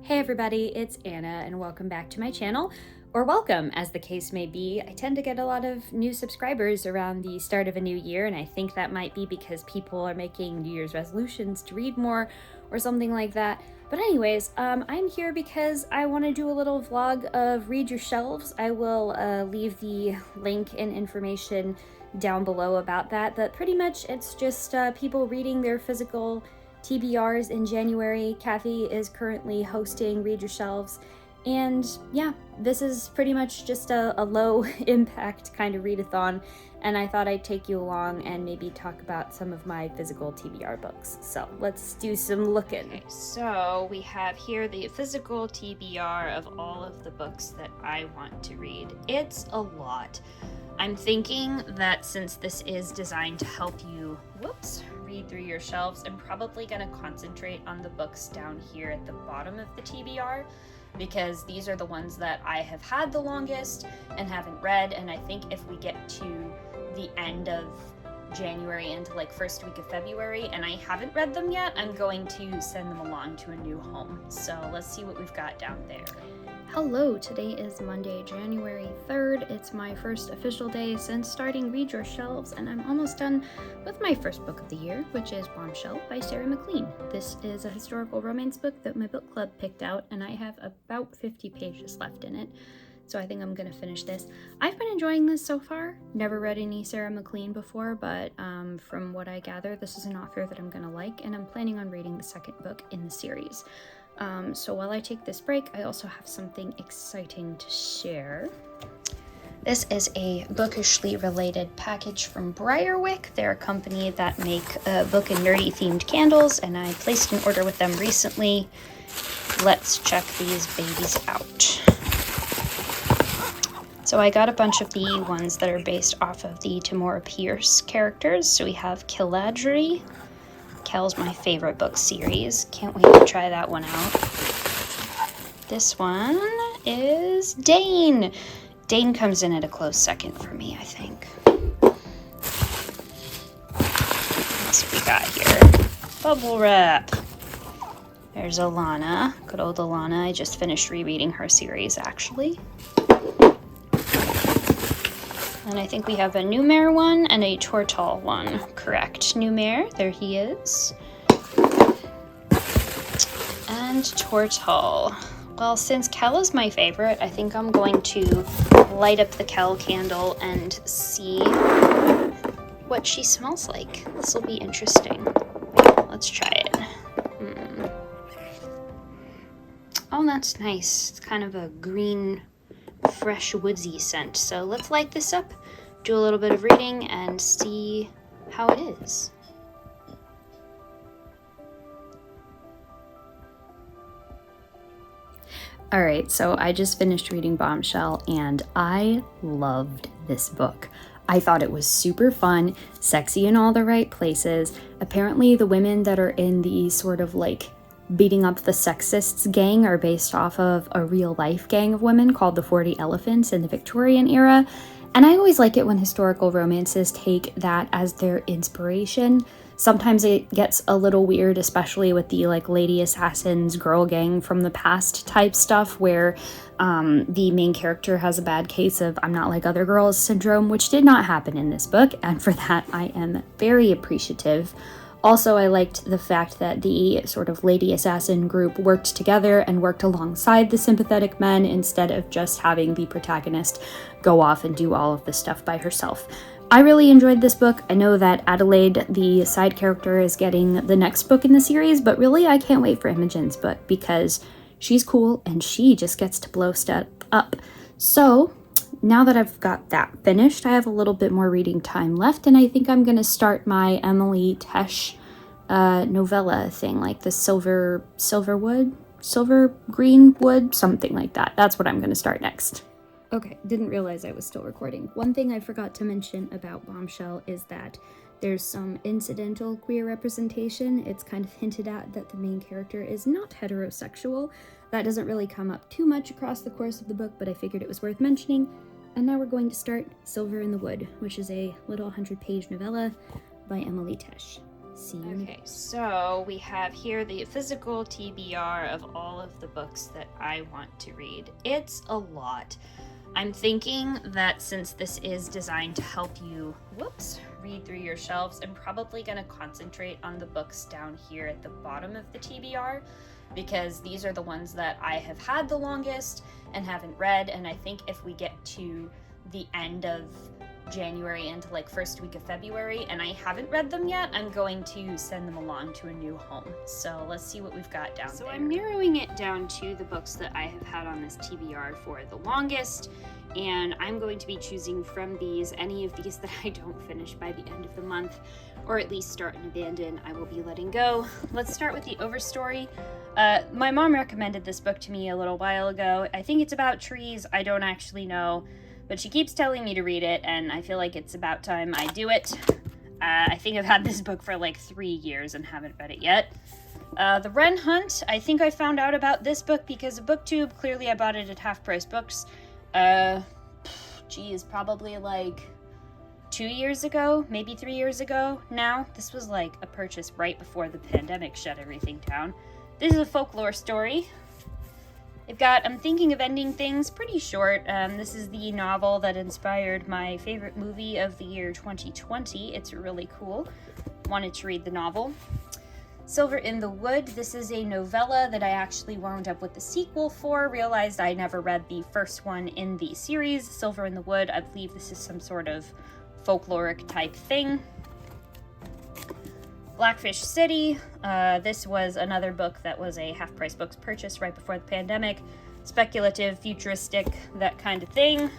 Hey everybody, it's Anna and welcome back to my channel, or welcome as the case may be. I tend to get a lot of new subscribers around the start of a new year, and I think that might be because people are making New Year's resolutions to read more or something like that. But anyways, I'm here because I want to do a little vlog of Read Your Shelves. I will leave the link and information down below about that, but pretty much it's just people reading their physical TBRs in January. Kathy is currently hosting Read Your Shelves, and yeah, this is pretty much just a low impact kind of readathon, and I thought I'd take you along and maybe talk about some of my physical TBR books. So let's do some looking. Okay, so we have here the physical TBR of all of the books that I want to read. It's a lot. I'm thinking that since this is designed to help you, read through your shelves, I'm probably going to concentrate on the books down here at the bottom of the TBR, because these are the ones that I have had the longest and haven't read, and I think if we get to the end of January into like first week of February and I haven't read them yet, I'm going to send them along to a new home. So let's see what we've got down there. Hello, today is Monday, January 3rd. It's my first official day since starting Read Your Shelves, and I'm almost done with my first book of the year, which is Bombshell by Mclean. This is a historical romance book that my book club picked out, and I have about 50 pages left in it, so I think I'm going to finish this. I've been enjoying this so far. Never read any Mclean before, but from what I gather, this is an author that I'm going to like, and I'm planning on reading the second book in the series. So while I take this break, I also have something exciting to share. This is a bookishly related package from Briarwick. They're a company that make book and nerdy themed candles, and I placed an order with them recently. Let's check these babies out. So I got a bunch of the ones that are based off of the Tamora Pierce characters. So we have Killadry. Kel's my favorite book series. Can't wait to try that one out. This one is Dane. Dane comes in at a close second for me, I think. What's we got here? Bubble wrap. There's Alana. Good old Alana. I just finished rereading her series, actually. And I think we have a Numair one and a Tortal one. Correct. Numair, there he is. And Tortal. Well, since Kel is my favorite, I think I'm going to light up the Kel candle and see what she smells like. This will be interesting. Let's try it. Oh, that's nice. It's kind of a green, fresh woodsy scent. So let's light this up, do a little bit of reading, and see how it is. Alright, so I just finished reading Bombshell and I loved this book. I thought it was super fun, sexy in all the right places. Apparently the women that are in the sort of like beating up the sexists gang are based off of a real life gang of women called the 40 Elephants in the Victorian era. And I always like it when historical romances take that as their inspiration. Sometimes it gets a little weird, especially with the like lady assassins, girl gang from the past type stuff, where the main character has a bad case of I'm not like other girls syndrome, which did not happen in this book. And for that, I am very appreciative. Also, I liked the fact that the sort of lady assassin group worked together and worked alongside the sympathetic men instead of just having the protagonist go off and do all of this stuff by herself. I really enjoyed this book. I know that Adelaide, the side character, is getting the next book in the series, but really I can't wait for Imogen's book because she's cool and she just gets to blow stuff up. So now that I've got that finished, I have a little bit more reading time left, and I think I'm going to start my Emily Tesh novella thing, like the silver green wood, something like that. That's what I'm going to start next. Okay, didn't realize I was still recording. One thing I forgot to mention about Bombshell is that there's some incidental queer representation. It's kind of hinted at that the main character is not heterosexual. That doesn't really come up too much across the course of the book, but I figured it was worth mentioning. And now we're going to start Silver in the Wood, which is a little 100-page novella by Emily Tesh. See you. Okay, so we have here the physical TBR of all of the books that I want to read. It's a lot. I'm thinking that since this is designed to help you, read through your shelves, I'm probably going to concentrate on the books down here at the bottom of the TBR, because these are the ones that I have had the longest and haven't read, and I think if we get to the end of January into like first week of February and I haven't read them yet, I'm going to send them along to a new home. So let's see what we've got down there. So I'm narrowing it down to the books that I have had on this TBR for the longest, and I'm going to be choosing from these any of these that I don't finish by the end of the month, or at least start and abandon, I will be letting go. Let's start with the Overstory. My mom recommended this book to me a little while ago. I think it's about trees, I don't actually know. But she keeps telling me to read it, and I feel like it's about time I do it. I think I've had this book for like 3 years and haven't read it yet. The Wren Hunt, I think I found out about this book because of BookTube. Clearly I bought it at Half Price Books. Probably like 2 years ago, maybe 3 years ago now. This was like a purchase right before the pandemic shut everything down. This is a folklore story. I've got I'm Thinking of Ending Things, pretty short. This is the novel that inspired my favorite movie of the year 2020. It's really cool. Wanted to read the novel. Silver in the Wood. This is a novella that I actually wound up with the sequel for. Realized I never read the first one in the series. Silver in the Wood, I believe this is some sort of folkloric type thing. Blackfish City. This was another book that was a Half Price Books purchase right before the pandemic. Speculative, futuristic, that kind of thing.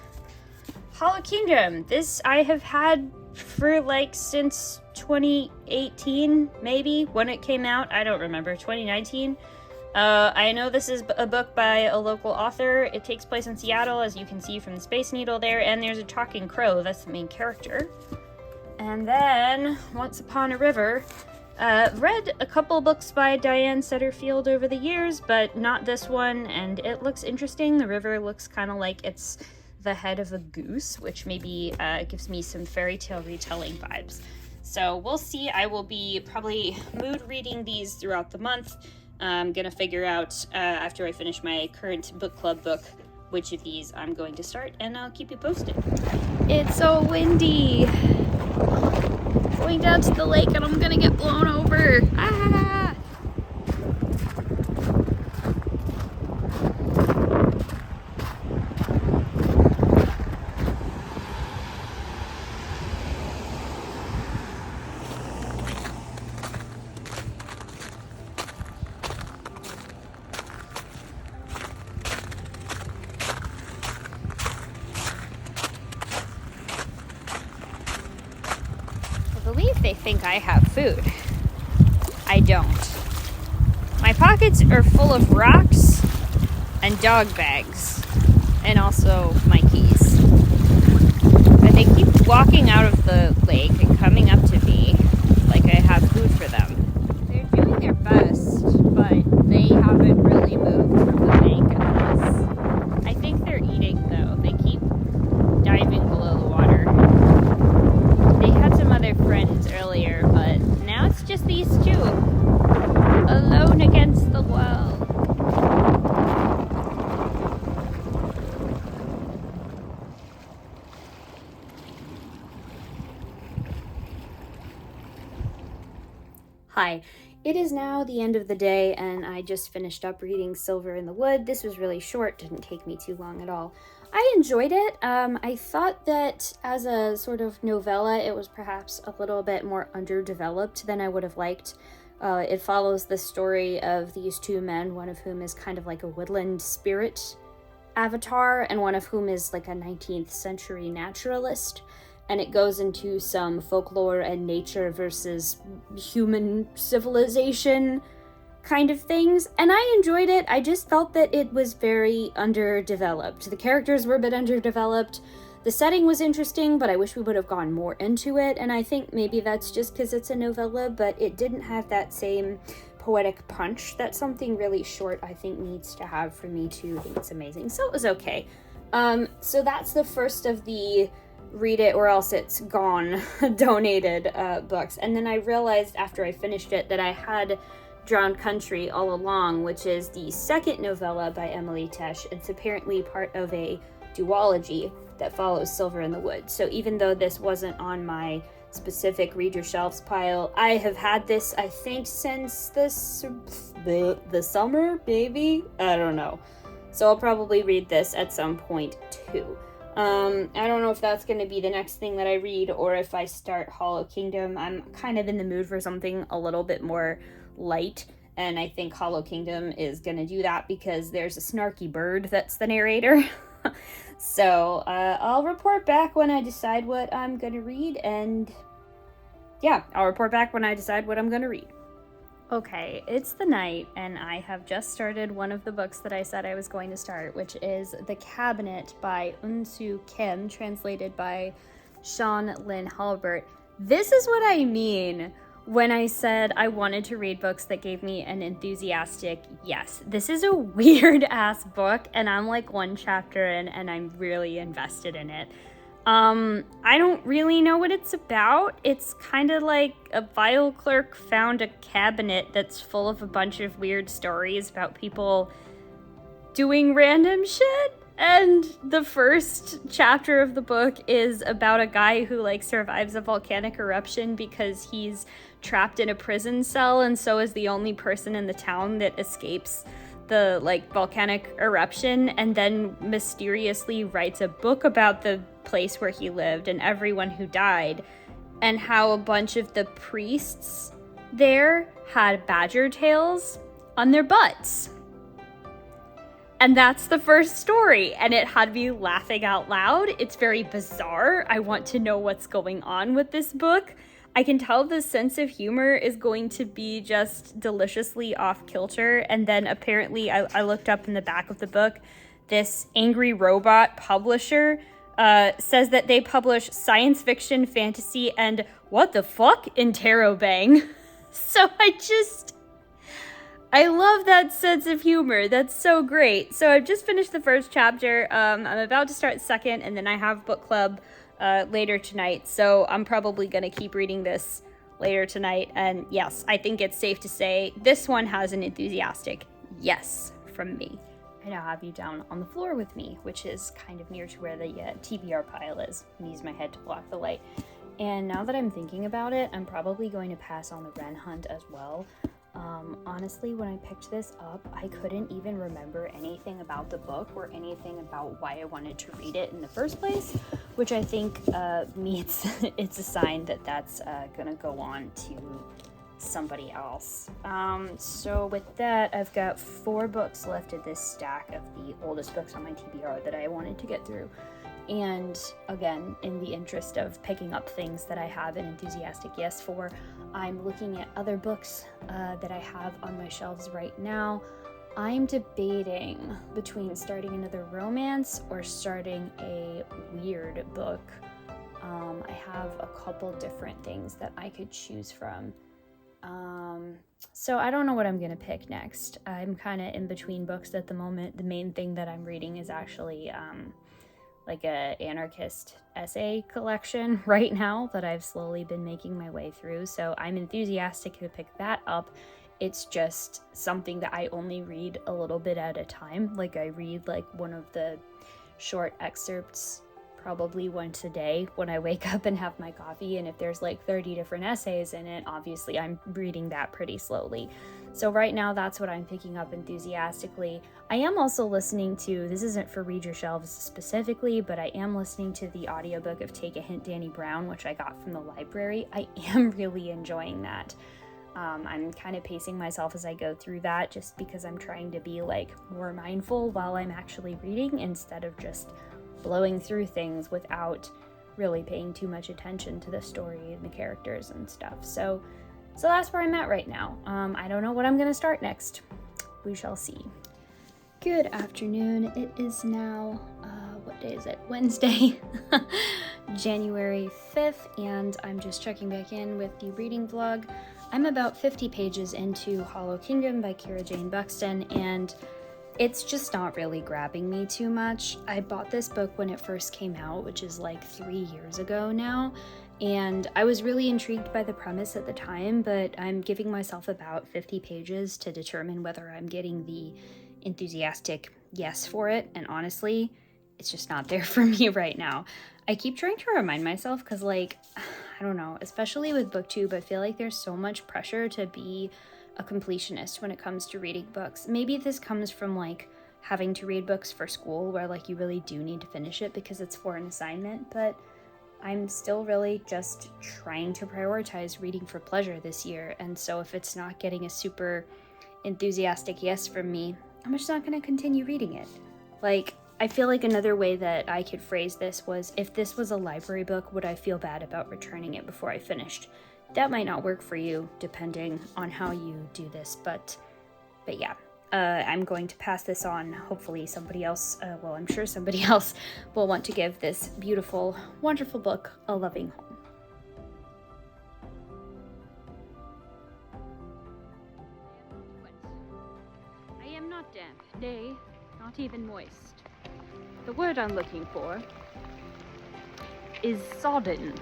Hollow Kingdom. This I have had for like since 2018, maybe, when it came out. I don't remember. 2019. I know this is a book by a local author. It takes place in Seattle, as you can see from the Space Needle there, and there's a talking crow. That's the main character. And then, Once Upon a River. Read a couple books by Diane Setterfield over the years, but not this one, and it looks interesting. The river looks kind of like it's the head of a goose, which maybe gives me some fairy tale retelling vibes. So we'll see. I will be probably mood reading these throughout the month. I'm gonna figure out, after I finish my current book club book, which of these I'm going to start, and I'll keep you posted. It's so windy! Going down to the lake and I'm gonna get blown over. Ah! They think I have food. I don't. My pockets are full of rocks and dog bags, and also my keys. But they keep walking out of the lake and coming up to me like I have food for them. They're doing their best, but they haven't really moved from the bank of this. I think they're eating though. They keep diving below the water. They had some other friends earlier, but now it's just these two. Alone against the world. Hi. It is now the end of the day, and I just finished up reading Silver in the Wood. This was really short, didn't take me too long at all. I enjoyed it. I thought that as a sort of novella, it was perhaps a little bit more underdeveloped than I would have liked. It follows the story of these two men, one of whom is kind of like a woodland spirit avatar, and one of whom is like a 19th century naturalist. And it goes into some folklore and nature versus human civilization kind of things, and I enjoyed it. I just felt that it was very underdeveloped. The characters were a bit underdeveloped. The setting was interesting, but I wish we would have gone more into it, and I think maybe that's just because it's a novella, but it didn't have that same poetic punch that something really short I think needs to have for me to think it's amazing. So it was okay. So that's the first of the read it or else it's gone, donated books. And then I realized after I finished it that I had Drowned Country all along, which is the second novella by Emily Tesh. It's apparently part of a duology that follows Silver in the Woods. So even though this wasn't on my specific read your shelves pile, I have had this, I think, since the summer, maybe? I don't know. So I'll probably read this at some point too. I don't know if that's going to be the next thing that I read or if I start Hollow Kingdom. I'm kind of in the mood for something a little bit more light, and I think Hollow Kingdom is going to do that because there's a snarky bird that's the narrator. So I'll report back when I decide what I'm going to read, and yeah, I'll report back when I decide what I'm going to read. Okay, it's the night, and I have just started one of the books that I said I was going to start, which is The Cabinet by Unsu Kim, translated by Sean Lynn Halbert. This is what I mean when I said I wanted to read books that gave me an enthusiastic yes. This is a weird-ass book, and I'm like one chapter in, and I'm really invested in it. I don't really know what it's about. It's kind of like a file clerk found a cabinet that's full of a bunch of weird stories about people doing random shit. And the first chapter of the book is about a guy who like survives a volcanic eruption because he's trapped in a prison cell, and so is the only person in the town that escapes the like volcanic eruption, and then mysteriously writes a book about the place where he lived and everyone who died, and how a bunch of the priests there had badger tails on their butts. And that's the first story, and it had me laughing out loud. It's very bizarre. I want to know what's going on with this book. I can tell the sense of humor is going to be just deliciously off-kilter, and then apparently I looked up in the back of the book, this Angry Robot publisher says that they publish science fiction, fantasy, and what the fuck in Terrobang. So I love that sense of humor. That's so great. So I've just finished the first chapter. I'm about to start the second, and then I have book club later tonight. So I'm probably going to keep reading this later tonight. And yes, I think it's safe to say this one has an enthusiastic yes from me. I now have you down on the floor with me, which is kind of near to where the TBR pile is. I use my head to block the light. And now that I'm thinking about it, I'm probably going to pass on the Wren Hunt as well. Honestly, when I picked this up, I couldn't even remember anything about the book or anything about why I wanted to read it in the first place, which I think means it's a sign that that's gonna go on to somebody else. So with that, I've got 4 books left in this stack of the oldest books on my TBR that I wanted to get through. And again, in the interest of picking up things that I have an enthusiastic yes for, I'm looking at other books that I have on my shelves right now. I'm debating between starting another romance or starting a weird book. I have a couple different things that I could choose from. So I don't know what I'm gonna pick next. I'm kind of in between books at the moment. The main thing that I'm reading is actually like a Anarchist essay collection right now that I've slowly been making my way through. So I'm enthusiastic to pick that up. It's just something that I only read a little bit at a time. Like I read like one of the short excerpts probably once a day when I wake up and have my coffee, and if there's like 30 different essays in it, obviously I'm reading that pretty slowly. So right now that's what I'm picking up enthusiastically. I am also listening to, this isn't for Read Your Shelves specifically, but I am listening to the audiobook of Take a Hint, Danny Brown, which I got from the library. I am really enjoying that. I'm kind of pacing myself as I go through that just because I'm trying to be like more mindful while I'm actually reading instead of just blowing through things without really paying too much attention to the story and the characters and stuff. So that's where I'm at right now. I don't know what I'm gonna start next. We shall see. Good afternoon. It is now, what day is it? Wednesday, January 5th, and I'm just checking back in with the reading vlog. I'm about 50 pages into Hollow Kingdom by Kiera Jane Buxton, and It's just not really grabbing me too much. I bought this book when it first came out, which is like 3 years ago now, and I was really intrigued by the premise at the time, but I'm giving myself about 50 pages to determine whether I'm getting the enthusiastic yes for it, and honestly, it's just not there for me right now. I keep trying to remind myself because, like, I don't know, especially with BookTube, I feel like there's so much pressure to be a completionist when it comes to reading books. Maybe this comes from, like, having to read books for school where, like, you really do need to finish it because it's for an assignment, but I'm still really just trying to prioritize reading for pleasure this year, and so if it's not getting a super enthusiastic yes from me, I'm just not going to continue reading it. Like, I feel like another way that I could phrase this was, if this was a library book, would I feel bad about returning it before I finished? That might not work for you, depending on how you do this, but yeah. I'm going to pass this on. Hopefully somebody else, I'm sure somebody else will want to give this beautiful, wonderful book a loving home. I am not damp, nay, not even moist. The word I'm looking for is sodden.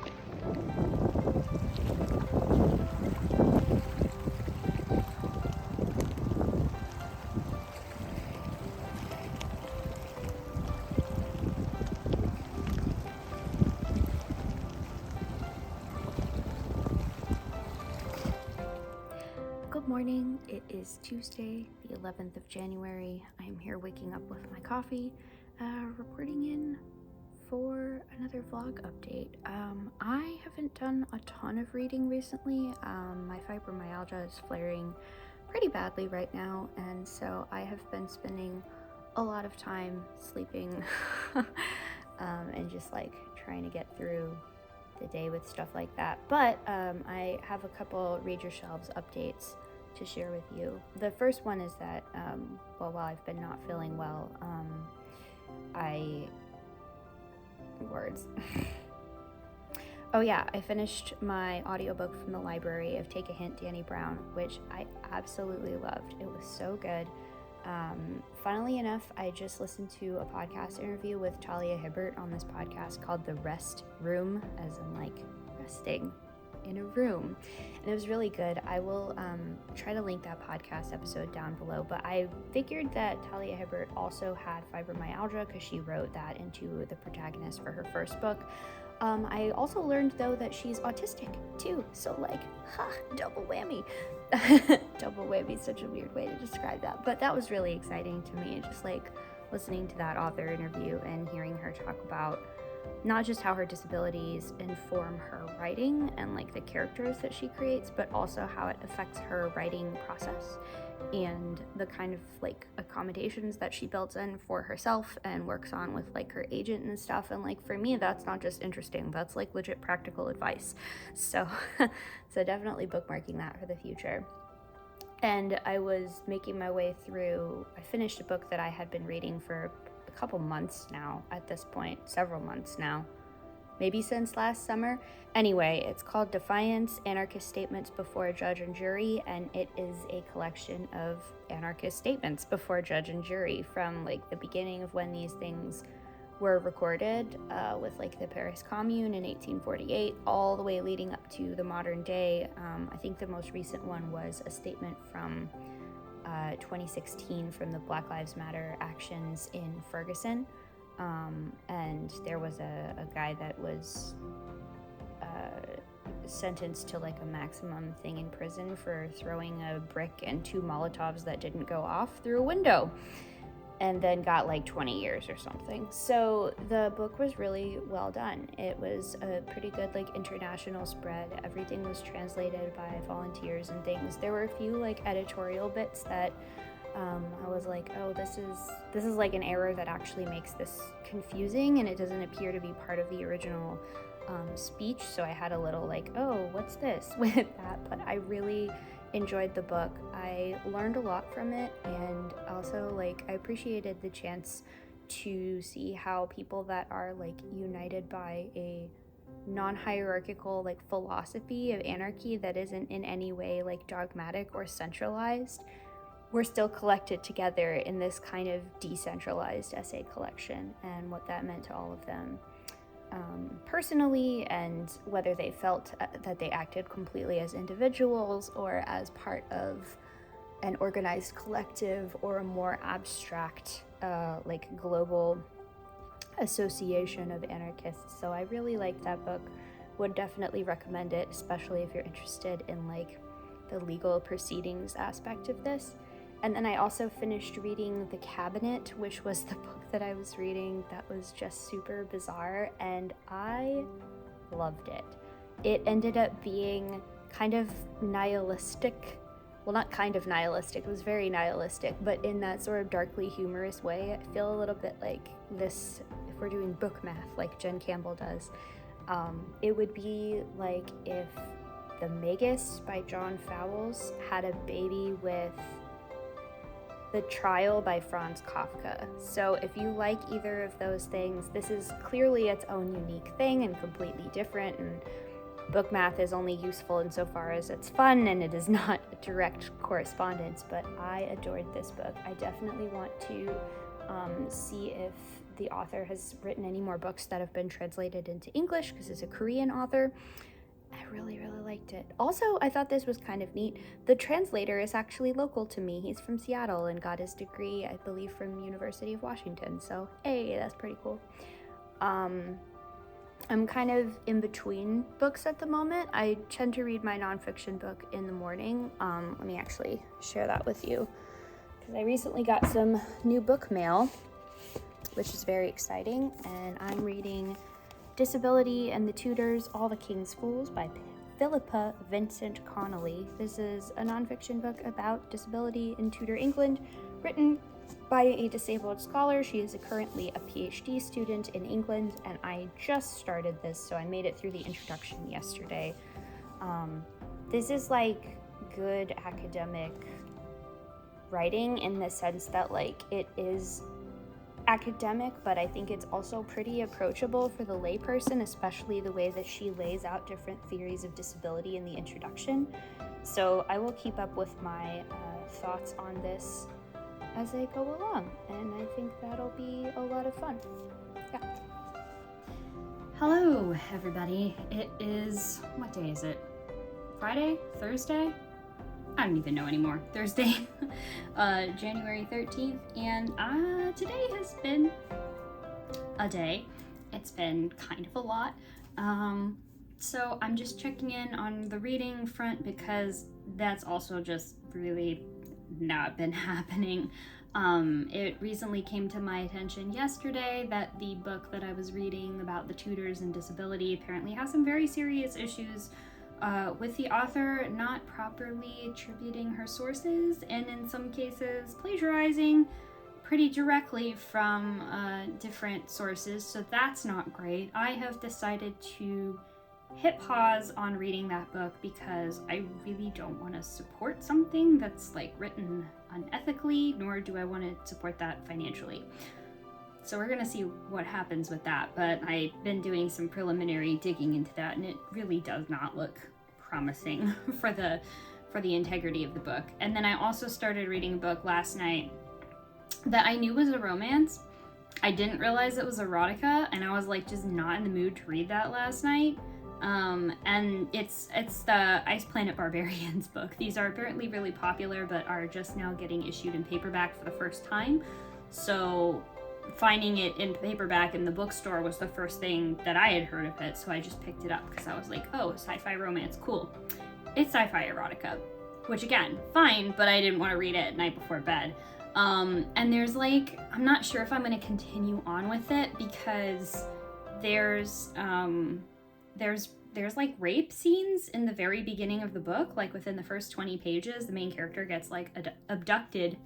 Good morning. It is Tuesday, the 11th of January. I am here waking up with my coffee, reporting in for another vlog update. I haven't done a ton of reading recently. My fibromyalgia is flaring pretty badly right now, and so I have been spending a lot of time sleeping and just like trying to get through the day with stuff like that. But I have a couple Read Your Shelves updates to share with you. The first one is that while I've been not feeling well, oh yeah, I finished my audiobook from the library of Take a Hint, Danny Brown, which I absolutely loved. It was so good. Funnily enough, I just listened to a podcast interview with Talia Hibbert on this podcast called The Rest Room, as in like resting in a room, and it was really good. I will try to link that podcast episode down below, but I figured that Talia Hibbert also had fibromyalgia because she wrote that into the protagonist for her first book. I also learned though that she's autistic too, so like, double whammy. Double whammy is such a weird way to describe that, but that was really exciting to me, just like listening to that author interview and hearing her talk about not just how her disabilities inform her writing and like the characters that she creates, but also how it affects her writing process and the kind of like accommodations that she builds in for herself and works on with like her agent and stuff. And like for me, that's not just interesting, that's like legit practical advice. So so definitely bookmarking that for the future. And I was making my way through, I finished a book that I had been reading for a couple months now at this point, several months now, maybe since last summer. Anyway, it's called Defiance, Anarchist Statements Before a Judge and Jury, and it is a collection of anarchist statements before judge and jury from like the beginning of when these things were recorded with like the Paris Commune in 1848 all the way leading up to the modern day. I think the most recent one was a statement from 2016 from the Black Lives Matter actions in Ferguson, and there was a guy that was sentenced to like a maximum thing in prison for throwing a brick and 2 Molotovs that didn't go off through a window, and then got like 20 years or something. So the book was really well done. It was a pretty good like international spread. Everything was translated by volunteers and things. There were a few like editorial bits that I was like, oh, this is like an error that actually makes this confusing, and it doesn't appear to be part of the original speech. So I had a little like, oh, what's this with that? But I really enjoyed the book. I learned a lot from it, and also like I appreciated the chance to see how people that are like united by a non-hierarchical like philosophy of anarchy that isn't in any way like dogmatic or centralized were still collected together in this kind of decentralized essay collection, and what that meant to all of them personally, and whether they felt that they acted completely as individuals or as part of an organized collective or a more abstract like global association of anarchists. So I really liked that book, would definitely recommend it, especially if you're interested in like the legal proceedings aspect of this. And then I also finished reading The Cabinet, which was the book that I was reading that was just super bizarre, and I loved it. It ended up being kind of nihilistic. Well, not kind of nihilistic, it was very nihilistic, but in that sort of darkly humorous way. I feel a little bit like this, if we're doing book math like Jen Campbell does, it would be like if The Magus by John Fowles had a baby with The Trial by Franz Kafka. So if you like either of those things, this is clearly its own unique thing and completely different, and book math is only useful insofar as it's fun and it is not a direct correspondence, but I adored this book. I definitely want to see if the author has written any more books that have been translated into English, because it's a Korean author. I really, really liked it. Also, I thought this was kind of neat. The translator is actually local to me. He's from Seattle and got his degree, I believe, from University of Washington. So, hey, that's pretty cool. I'm kind of in between books at the moment. I tend to read my nonfiction book in the morning. Let me actually share that with you, because I recently got some new book mail, which is very exciting, and I'm reading Disability and the Tutors, All the King's Fools by Philippa, Vincent, Connolly. This is a nonfiction book about disability in Tudor England, written by a disabled scholar. She is currently a PhD student in England, and I just started this, so I made it through the introduction yesterday. This is like good academic writing in the sense that like it is academic, but I think it's also pretty approachable for the layperson, especially the way that she lays out different theories of disability in the introduction. So I will keep up with my thoughts on this as I go along, and I think that'll be a lot of fun. Yeah. Hello, everybody. It is, what day is it? Friday? Thursday? I don't even know anymore. Thursday, January 13th, and today has been a day. It's been kind of a lot. So I'm just checking in on the reading front, because that's also just really not been happening. It recently came to my attention yesterday that the book that I was reading about the tutors and disability apparently has some very serious issues with the author not properly attributing her sources, and in some cases plagiarizing pretty directly from different sources, so that's not great. I have decided to hit pause on reading that book because I really don't want to support something that's like written unethically, nor do I want to support that financially. So we're gonna see what happens with that, but I've been doing some preliminary digging into that, and it really does not look promising for the integrity of the book. And then I also started reading a book last night that I knew was a romance. I didn't realize it was erotica, and I was like just not in the mood to read that last night. And it's the Ice Planet Barbarians book. These are apparently really popular, but are just now getting issued in paperback for the first time. So finding it in paperback in the bookstore was the first thing that I had heard of it, so I just picked it up because I was like, oh, sci-fi romance, cool. It's sci-fi erotica, which again, fine, but I didn't want to read it at night before bed. And there's like, I'm not sure if I'm going to continue on with it, because there's like rape scenes in the very beginning of the book. Like within the first 20 pages, the main character gets like abducted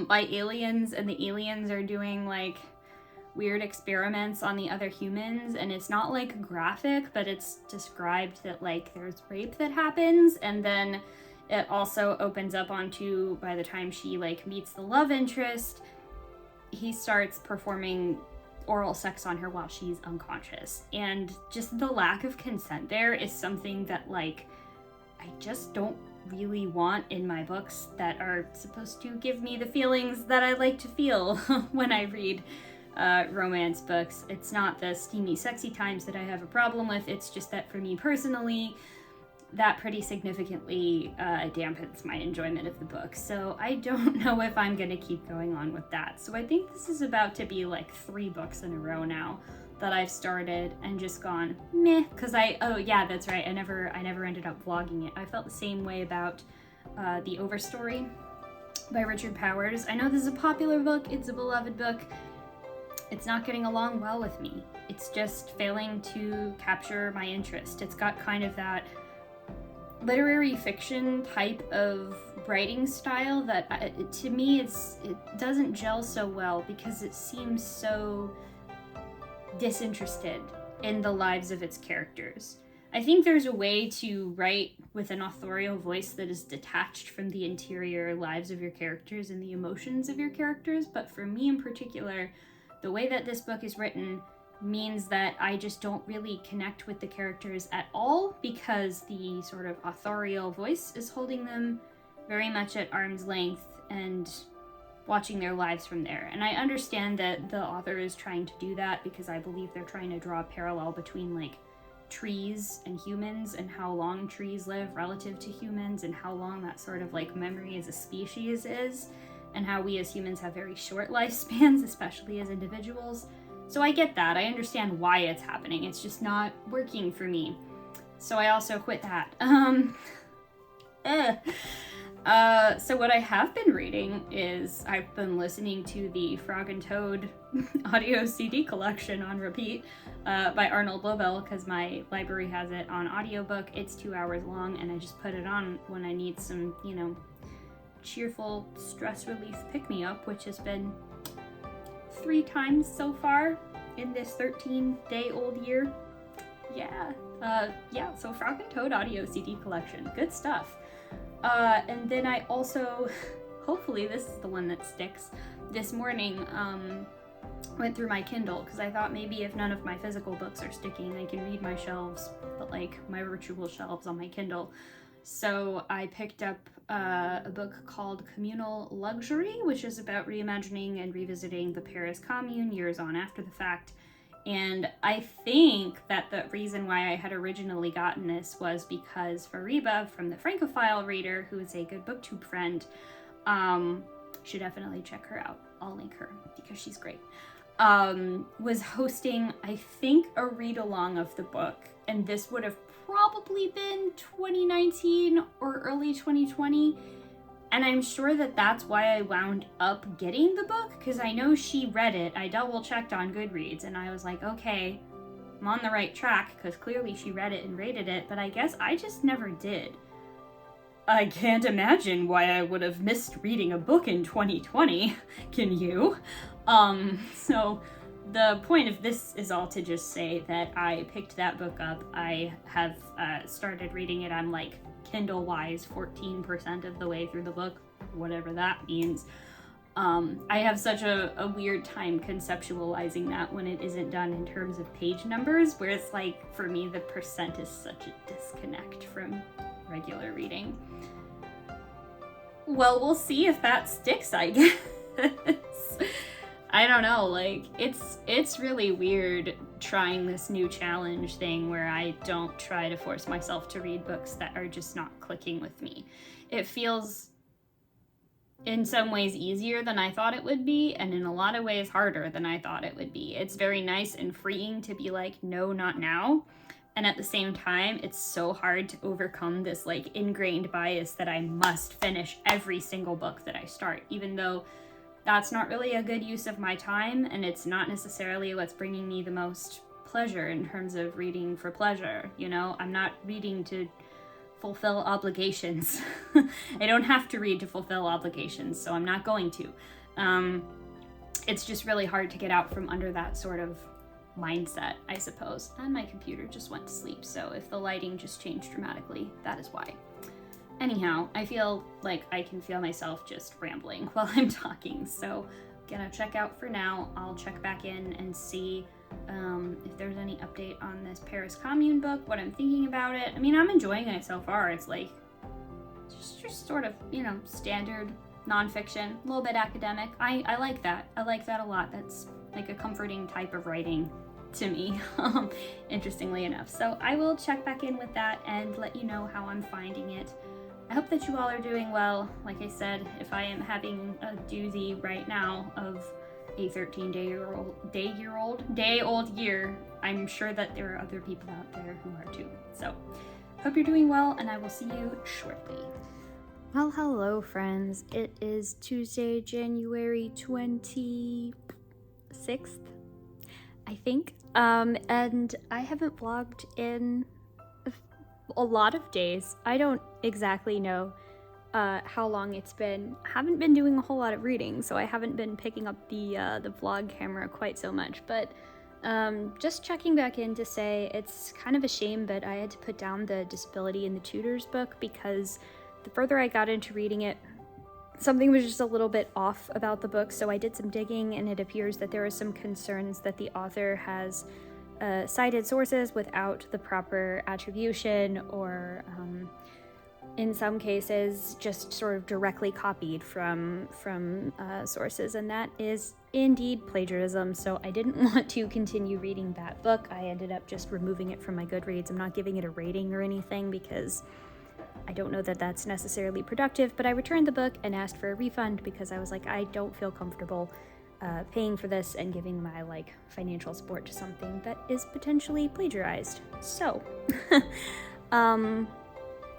by aliens, and the aliens are doing like weird experiments on the other humans, and it's not like graphic, but it's described that like there's rape that happens, and then it also opens up onto, by the time she like meets the love interest, he starts performing oral sex on her while she's unconscious. And just the lack of consent there is something that like I just don't really want in my books that are supposed to give me the feelings that I like to feel when I read romance books. It's not the steamy, sexy times that I have a problem with. It's just that for me personally, that pretty significantly dampens my enjoyment of the book. So I don't know if I'm going to keep going on with that. So I think this is about to be like 3 books in a row now that I've started and just gone meh, because oh yeah, that's right, I never ended up vlogging it. I felt the same way about the Overstory by Richard Powers. I know this is a popular book, it's a beloved book. It's not getting along well with me. It's just failing to capture my interest. It's got kind of that literary fiction type of writing style that to me it doesn't gel so well because it seems so disinterested in the lives of its characters. I think there's a way to write with an authorial voice that is detached from the interior lives of your characters and the emotions of your characters, but for me in particular, the way that this book is written means that I just don't really connect with the characters at all because the sort of authorial voice is holding them very much at arm's length and watching their lives from there. And I understand that the author is trying to do that because I believe they're trying to draw a parallel between like trees and humans and how long trees live relative to humans and how long that sort of like memory as a species is and how we as humans have very short lifespans, especially as individuals. So I get that. I understand why it's happening. It's just not working for me. So I also quit that. So what I have been reading is I've been listening to the Frog and Toad audio CD collection on repeat by Arnold Lobel because my library has it on audiobook. It's 2 hours long and I just put it on when I need some, cheerful stress relief pick-me-up, which has been 3 times so far in this 13-day-old year. So Frog and Toad audio CD collection. Good stuff. And then I also, hopefully this is the one that sticks, this morning went through my Kindle because I thought maybe if none of my physical books are sticking, I can read my shelves, but like my virtual shelves on my Kindle. So I picked up a book called Communal Luxury, which is about reimagining and revisiting the Paris Commune years on after the fact. And I think that the reason why I had originally gotten this was because Philippa from the Francophile Reader, who is a good booktube friend, should definitely check her out. I'll link her because she's great. Was hosting, I think, a read-along of the book. And this would have probably been 2019 or early 2020. And I'm sure that that's why I wound up getting the book, because I know she read it. I double-checked on Goodreads, and I was like, okay, I'm on the right track, because clearly she read it and rated it, but I guess I just never did. I can't imagine why I would have missed reading a book in 2020. Can you? So the point of this is all to just say that I picked that book up. I have started reading it. I'm like Kindle-wise 14% of the way through the book, whatever that means. I have such a weird time conceptualizing that when it isn't done in terms of page numbers, where it's like, for me, the percent is such a disconnect from regular reading. Well, we'll see if that sticks, I guess. I don't know, like, it's really weird trying this new challenge thing where I don't try to force myself to read books that are just not clicking with me. It feels in some ways easier than I thought it would be, and in a lot of ways harder than I thought it would be. It's very nice and freeing to be like, no, not now. And at the same time, it's so hard to overcome this like ingrained bias that I must finish every single book that I start, even though that's not really a good use of my time, and it's not necessarily what's bringing me the most pleasure in terms of reading for pleasure, you know? I'm not reading to fulfill obligations. I don't have to read to fulfill obligations, so I'm not going to. It's just really hard to get out from under that sort of mindset, I suppose. And my computer just went to sleep, so if the lighting just changed dramatically, that is why. Anyhow, I feel like I can feel myself just rambling while I'm talking, so gonna check out for now. I'll check back in and see if there's any update on this Paris Commune book, what I'm thinking about it. I mean, I'm enjoying it so far. It's like just sort of, standard nonfiction, a little bit academic. I like that. I like that a lot. That's like a comforting type of writing to me, interestingly enough. So I will check back in with that and let you know how I'm finding it. I hope that you all are doing well. Like I said, if I am having a doozy right now of a 13-day-old year, I'm sure that there are other people out there who are too. So hope you're doing well, and I will see you shortly. Well, hello friends. It is Tuesday, January 26th, I think. And I haven't vlogged in a lot of days. I don't exactly know how long it's been. I haven't been doing a whole lot of reading, so I haven't been picking up the vlog camera quite so much, but just checking back in to say it's kind of a shame, but I had to put down the disability in the Tutors book because the further I got into reading it, something was just a little bit off about the book. So I did some digging, and it appears that there are some concerns that the author has cited sources without the proper attribution, or in some cases just sort of directly copied from sources, and that is indeed plagiarism. So I didn't want to continue reading that book. I ended up just removing it from my Goodreads. I'm not giving it a rating or anything because I don't know that that's necessarily productive, but I returned the book and asked for a refund because I was like, I don't feel comfortable paying for this and giving my financial support to something that is potentially plagiarized. So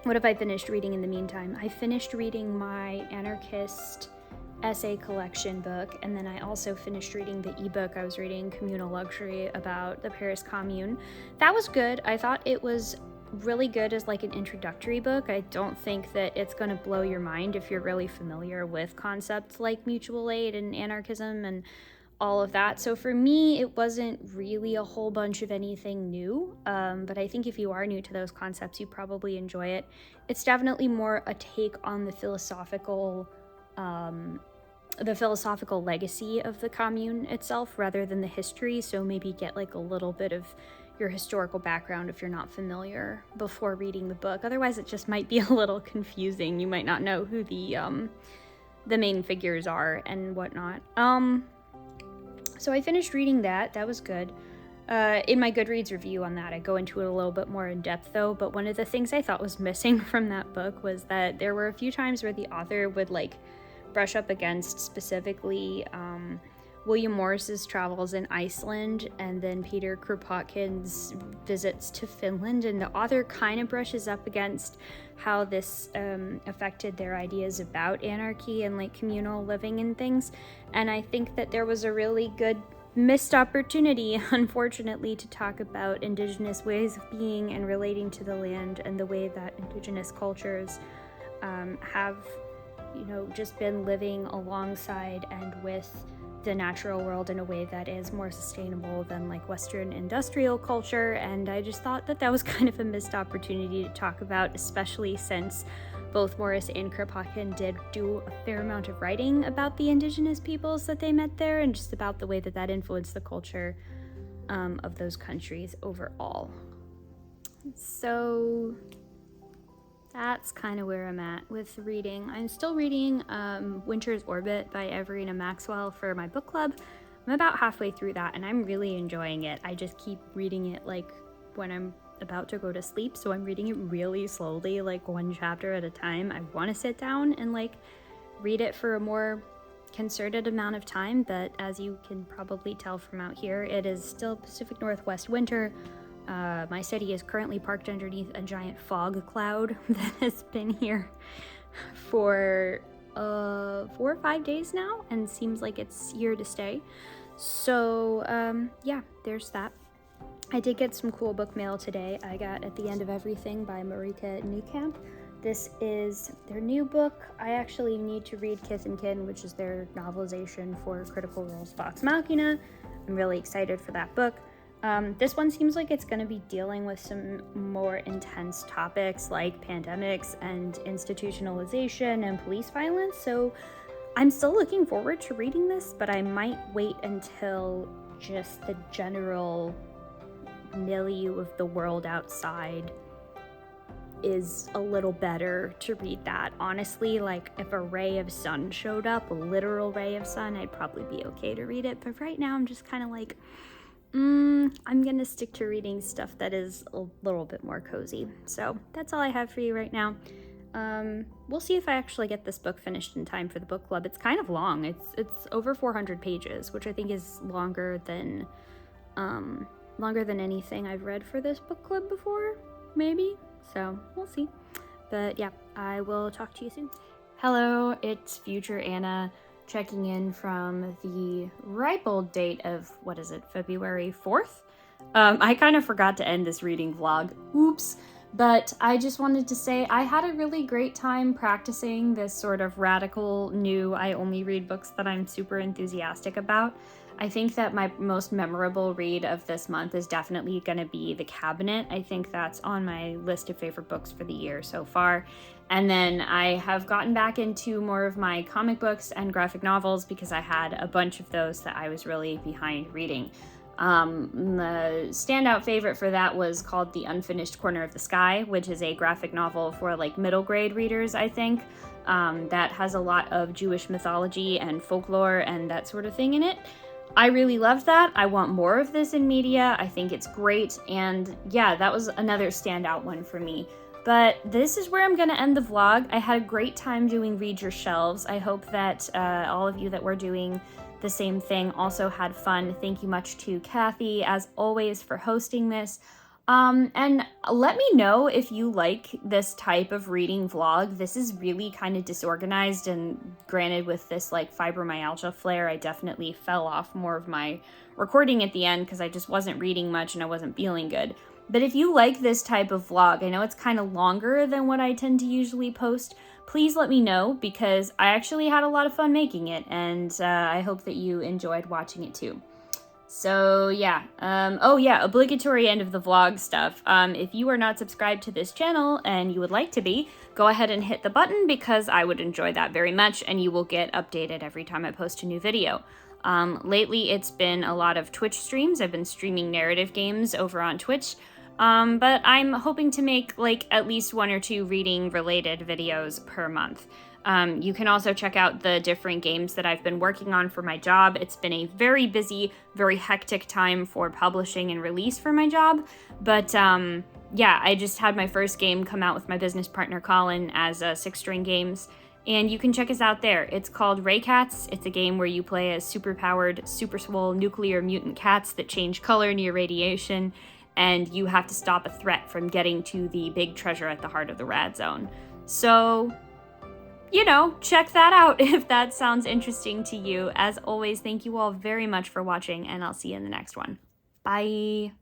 what have I finished reading in the meantime? I finished reading my Anarchist essay collection book, and then I also finished reading the ebook I was reading, Communal Luxury, about the Paris Commune. That was good. I thought it was really good as an introductory book. I don't think that it's going to blow your mind if you're really familiar with concepts like mutual aid and anarchism and all of that. So for me, it wasn't really a whole bunch of anything new, but I think if you are new to those concepts, you probably enjoy it. It's definitely more a take on the philosophical legacy of the commune itself rather than the history. So maybe get a little bit of your historical background if you're not familiar before reading the book. Otherwise, it just might be a little confusing. You might not know who the main figures are and whatnot. So I finished reading that. That was good. In my Goodreads review on that, I go into it a little bit more in depth though, but one of the things I thought was missing from that book was that there were a few times where the author would brush up against specifically William Morris's travels in Iceland and then Peter Kropotkin's visits to Finland, and the author kind of brushes up against how this affected their ideas about anarchy and communal living and things. And I think that there was a really good missed opportunity, unfortunately, to talk about Indigenous ways of being and relating to the land and the way that Indigenous cultures have, just been living alongside and with the natural world in a way that is more sustainable than Western industrial culture. And I just thought that was kind of a missed opportunity to talk about, especially since both Morris and Kropotkin did do a fair amount of writing about the Indigenous peoples that they met there and just about the way that influenced the culture of those countries overall. So that's kind of where I'm at with reading. I'm still reading Winter's Orbit by Everina Maxwell for my book club. I'm about halfway through that and I'm really enjoying it. I just keep reading it when I'm about to go to sleep, so I'm reading it really slowly, one chapter at a time. I want to sit down and read it for a more concerted amount of time, but as you can probably tell from out here, it is still Pacific Northwest winter. My city is currently parked underneath a giant fog cloud that has been here for 4 or 5 days now and seems like it's here to stay. So yeah, there's that. I did get some cool book mail today. I got At the End of Everything by Marika Newcamp. This is their new book. I actually need to read Kith and Kin, which is their novelization for Critical Role's Vox Machina. I'm really excited for that book. This one seems like it's going to be dealing with some more intense topics like pandemics and institutionalization and police violence, so I'm still looking forward to reading this, but I might wait until just the general milieu of the world outside is a little better to read that. Honestly, like if a ray of sun showed up, a literal ray of sun, I'd probably be okay to read it. But right now I'm just kind of like, I'm gonna stick to reading stuff that is a little bit more cozy. So that's all I have for you right now. We'll see if I actually get this book finished in time for the book club. It's kind of long. It's over 400 pages, which I think is longer than anything I've read for this book club before, maybe. So we'll see. But yeah, I will talk to you soon. Hello, it's future Anna checking in from the ripe old date of, what is it, February 4th? I kind of forgot to end this reading vlog. Oops. But I just wanted to say I had a really great time practicing this sort of radical new I only read books that I'm super enthusiastic about. I think that my most memorable read of this month is definitely going to be The Cabinet. I think that's on my list of favorite books for the year so far. And then I have gotten back into more of my comic books and graphic novels because I had a bunch of those that I was really behind reading. The standout favorite for that was called The Unfinished Corner of the Sky, which is a graphic novel for like middle grade readers, I think, that has a lot of Jewish mythology and folklore and that sort of thing in it. I really loved that. I want more of this in media. I think it's great. And yeah, that was another standout one for me. But this is where I'm going to end the vlog. I had a great time doing Read Your Shelves. I hope that all of you that were doing the same thing also had fun. Thank you much to Kathy, as always, for hosting this. And let me know if you like this type of reading vlog. This is really kind of disorganized, and granted with this like fibromyalgia flare, I definitely fell off more of my recording at the end because I just wasn't reading much and I wasn't feeling good. But if you like this type of vlog, I know it's kind of longer than what I tend to usually post, please let me know because I actually had a lot of fun making it, and I hope that you enjoyed watching it too. So yeah, oh yeah, obligatory end of the vlog stuff. If you are not subscribed to this channel and you would like to be, go ahead and hit the button because I would enjoy that very much and you will get updated every time I post a new video. Lately it's been a lot of Twitch streams. I've been streaming narrative games over on Twitch. But I'm hoping to make like at least 1 or 2 reading related videos per month. You can also check out the different games that I've been working on for my job. It's been a very busy, very hectic time for publishing and release for my job. But yeah, I just had my first game come out with my business partner Colin as 6-string games. And you can check us out there. It's called Ray Cats. It's a game where you play as superpowered, super swole nuclear mutant cats that change color near radiation. And you have to stop a threat from getting to the big treasure at the heart of the Rad Zone. So, you know, check that out if that sounds interesting to you. As always, thank you all very much for watching, and I'll see you in the next one. Bye!